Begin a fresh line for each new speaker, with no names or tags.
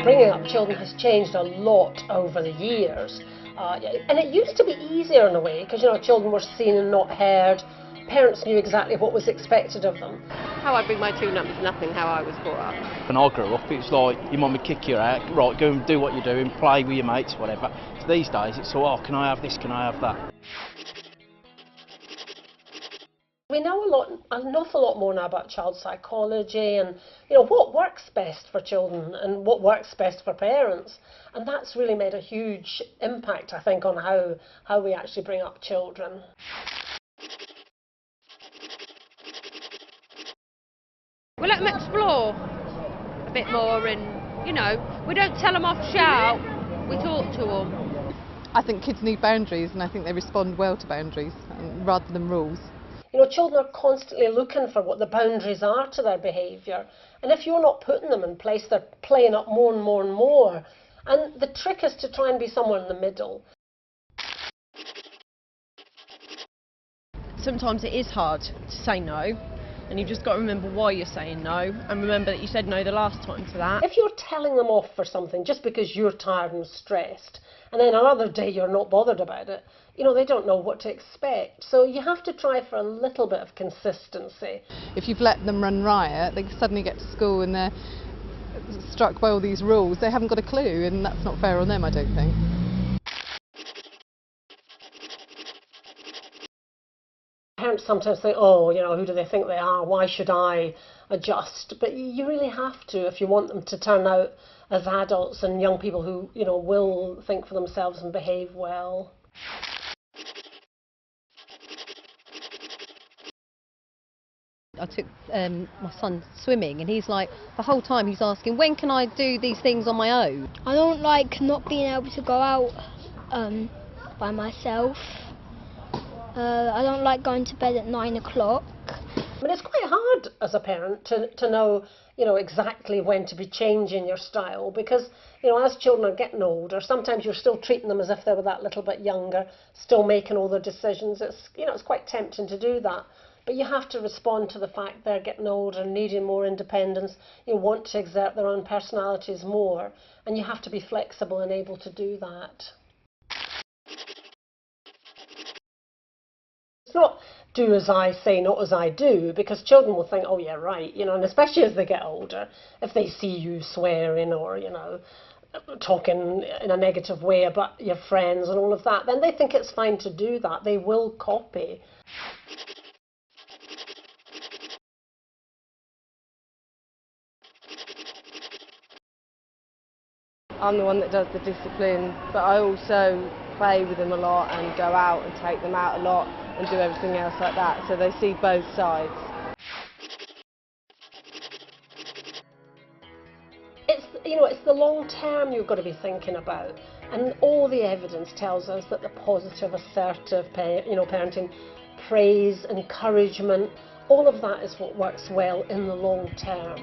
bringing up children has changed a lot over the years. And it used to be easier in a way, because children were seen and not heard. Parents knew exactly what was expected of them.
How I bring my tune up is nothing how I was brought up.
When I grew up, it's like your mum would kick you out, right, go and do what you're doing, play with your mates, whatever. So these days it's all, can I have this, can I have that?
We know an awful lot more now about child psychology and what works best for children and what works best for parents, and that's really made a huge impact, I think, on how we actually bring up children.
We let them explore a bit more, and we don't tell them off shout, we talk to them.
I think kids need boundaries, and I think they respond well to boundaries rather than rules.
Children are constantly looking for what the boundaries are to their behaviour, and if you're not putting them in place, they're playing up more and more and more. And the trick is to try and be somewhere in the middle.
Sometimes it is hard to say no, and you've just got to remember why you're saying no, and remember that you said no the last time to that.
If you're telling them off for something just because you're tired and stressed, and then another day you're not bothered about it, they don't know what to expect. So you have to try for a little bit of consistency.
If you've let them run riot, they suddenly get to school and they're struck by all these rules. They haven't got a clue, and that's not fair on them, I don't think.
Parents sometimes think, oh, who do they think they are? Why should I adjust? But you really have to if you want them to turn out as adults and young people who, will think for themselves and behave well.
I took my son swimming, and he's like, the whole time he's asking, when can I do these things on my own?
I don't like not being able to go out by myself. I don't like going to bed at 9 o'clock.
I mean, it's quite hard as a parent to know, exactly when to be changing your style, because, as children are getting older, sometimes you're still treating them as if they were that little bit younger, still making all their decisions. It's quite tempting to do that. But you have to respond to the fact they're getting older and needing more independence. You want to exert their own personalities more, and you have to be flexible and able to do that. It's not do as I say, not as I do, because children will think, oh yeah, right, and especially as they get older, if they see you swearing or, talking in a negative way about your friends and all of that, then they think it's fine to do that. They will copy.
I'm the one that does the discipline, but I also play with them a lot and go out and take them out a lot and do everything else like that, so they see both sides.
It's the long term you've got to be thinking about, and all the evidence tells us that the positive, assertive, parenting, praise, encouragement, all of that is what works well in the long term.